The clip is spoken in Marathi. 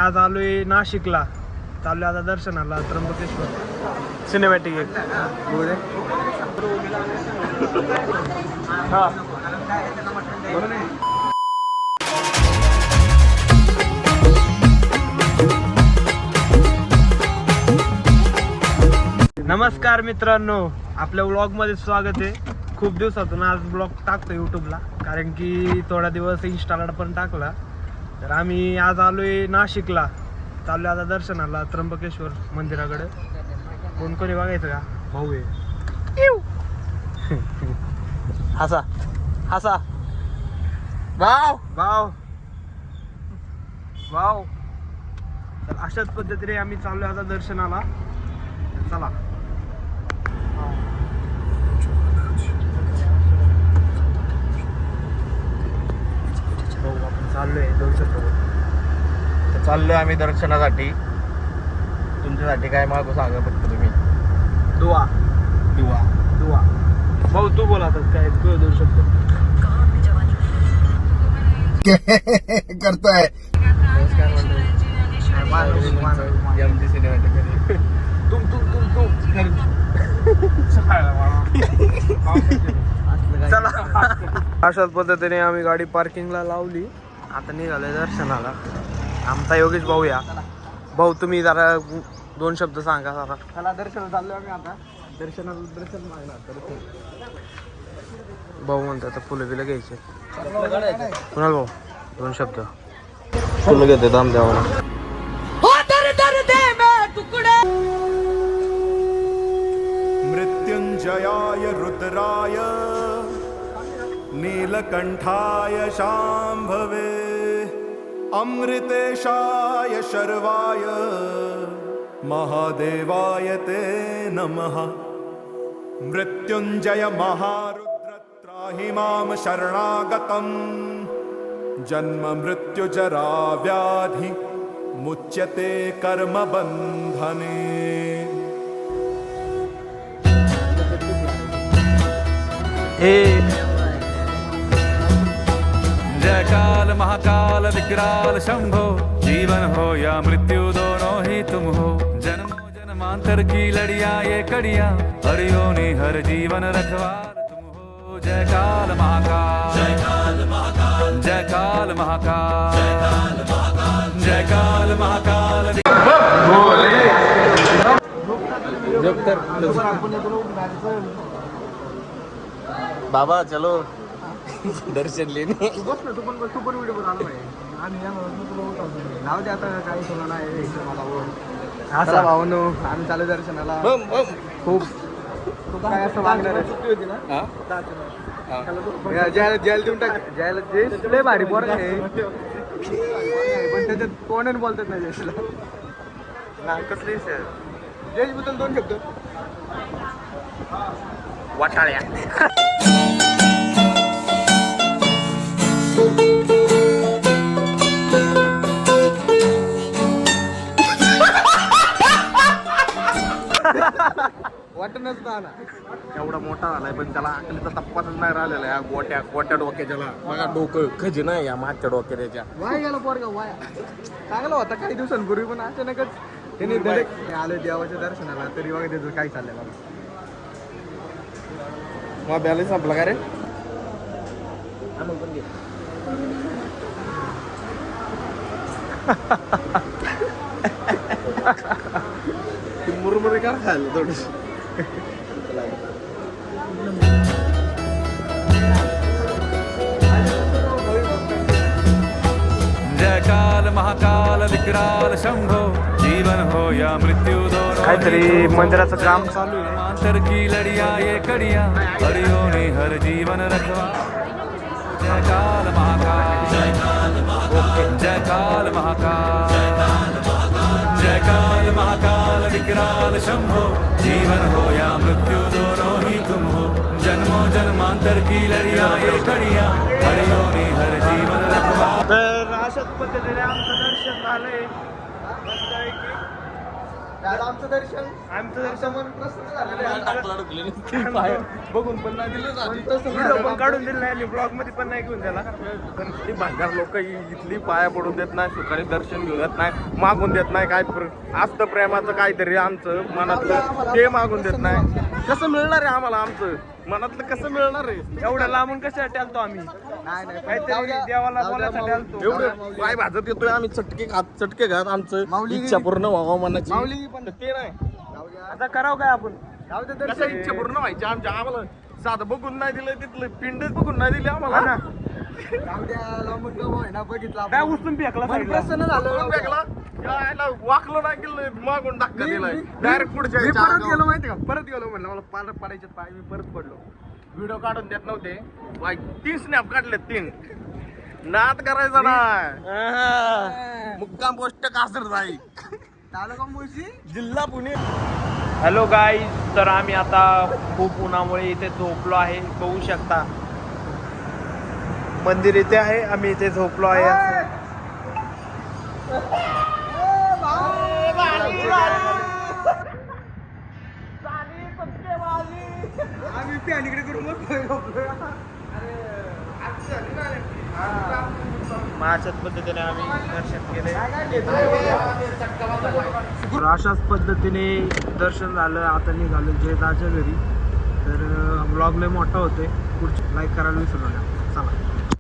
आज आलोय नाशिकला, चाललोय आता दर्शनाला त्र्यंबकेश्वर सिनेमॅटिक एक हा नमस्कार मित्रांनो, आपल्या व्लॉग मध्ये स्वागत आहे. खूप दिवसातून आज ब्लॉग टाकतो यूट्यूबला, कारण की थोडा दिवस इंस्टाला पण टाकला. तर आम्ही आज आलोय नाशिकला, चाललोय आता दर्शनाला त्र्यंबकेश्वर मंदिराकडे. कोण कोणी बघायचं का? भाऊ आहे. हसा हसा वाव वाव वाव. तर अशाच पद्धतीने आम्ही चाललोय आता दर्शनाला. चला आपण चाललोय चाललोय आम्ही दर्शनासाठी. तुमच्यासाठी काय मागू सांगा फक्त तुम्ही. दुआ दुआ दुआ. भाऊ तू बोला तर काय तू देऊ शकतो. करतोय तुम चला. अशाच पद्धतीने आम्ही गाडी पार्किंगला लावली. आता निघालोय दर्शनाला. आमचा योगेश भाऊ या. भाऊ तुम्ही जरा दोन शब्द सांगा जरा. चला दर्शन चाललोय आम्ही आता. दर्शन मागणार. भाऊ म्हणतात आता फुलं बिलं घ्यायचे. कुणाल भाऊ दोन शब्द. फुलं घेते दाम द्यावा. मृत्युंजयाय रुद्राय नीलकंठाय शांभवे अमृतेशाय शर्वाय महादेवाय ते नमः. मृत्युंजय महारुद्र त्राहि मां शरणागतम्. जन्म मृत्यु जरा व्याधि मुच्यते कर्म बंधने. जय काल महाकाल विकराल शंभो. जीवन हो या मृत्यु दोनों ही तुम हो. जन्मों जन्मांतर की लड़िया ये कड़िया. हरियों ने हर जीवन रखवार तुम हो. जय काल महाकाल जय काल महाकाल जय काल महाकाल जय काल महाकाल जय काल महाकाल. बाबा चलो दर्शन लेने. तू पण व्हिडिओ बनवला आहे. नाव दे आता काही तुला नाही चला भावनो आम्ही चालू दर्शनाला. खूप काय असं वागणार आहे. जायला देऊन टाक. जायला लय भारी पोर आहे पण त्याच्यात कोण बोलतात नाही जयला. कसली जयेश बद्दल दोन शब्द. वाटाळ्या. वाटणच ना एवढा मोठा झालाय पण त्याला अकलीचा टप्पाच नाही राहिलेला आहे. गोट्या डोक्याच्याला बघा डोकं खजी नाही या मागच्या डोक्या त्याच्या. वाया गेला पोरगा वाया. चांगला होता काही दिवसांपूर्वी पण अचानकच त्यांनी डायरेक्ट आले देवाच्या दर्शनाला. तरी बघा त्याचं काय चाललंय मला. मग बॅलन्स संपला का रे. मुरमुरे का खायला थोडस. जय काल महाकाल विकराल शंभो. जीवन हो या मृत्यु दोनों काहीतरी मंदिराचं काम चालू आहे. अंतर की लड़िया ये कड़िया. हरियों ने हर जीवन रखवा. जय काल महाकाल जय काल महाकाल जय काल महाकाल जय काल महाकाल विकराल शंभो. जीवन हो या मृत्यु दोनों ही तुम हो. जन्मों जन्मांतर की लड़िया ये कड़िया. हरियों ने हर जीवन रखवा. तर अशाच पद्धतीने आमचं दर्शन झालंय. आमचं दर्शन मन प्रसन्न झालेलं आहे. बघून पण नाही दिलं व्हिडिओ पण काढून दिला नाही आणि ब्लॉग मध्ये पण नाही घेऊन त्याला. पण ती भांडार लोक इथली पाया पडून देत नाही, सुखाने दर्शन घेऊन देत नाही, मागून देत नाही. काय असतं प्रेमाचं काहीतरी आमचं मनातलं ते मागून देत नाही. कसं मिळणार आहे आम्हाला आमचं मनातलं कसं मिळणार आहे? एवढ्या लांबून कशासाठी आलतो आम्ही? काहीतरी देवाला बोलायसाठी आलतो. एवढं पाय भाजत येतोय आम्ही चटके घात आमचं इच्छा पूर्ण व्हावं मनाची पण ते नाही. आता करावं काय आपण? कसं इच्छा पूर्ण व्हायची आमच्या? आम्हाला साधं बघून नाही दिलं, तिथलं पिंडच बघून नाही दिली आम्हाला. काय उचलून फेकला साईडला? बघून फेकला, यायला वाकलो नाही गेलं, मागून धक्का दिलाय डायरेक्ट पुढच्या परत गेलो माहिती का? परत गेलो म्हणलं मला पार पडायचे पाय, मी परत पडलो. व्हिडिओ काढून देत नव्हते. 3 स्नॅप काढले, 3. नाद करायचा ना. मुक्काम पोस्ट कासर जाई, तालुका मुळशी, जिल्हा पुणे. हॅलो गाईज, तर आम्ही आता खूप उन्हामुळे इथे झोपलो आहे. बघू शकता मंदिर इथे आहे, आम्ही इथे झोपलो आहे. अशाच पद्धतीने आम्ही दर्शन केले. अशाच पद्धतीने दर्शन झालं. आता निघालो जयदाच्या घरी. तर ब्लॉग लय मोठा होतोय. पुढची लाईक करायला विसरू नका. चला.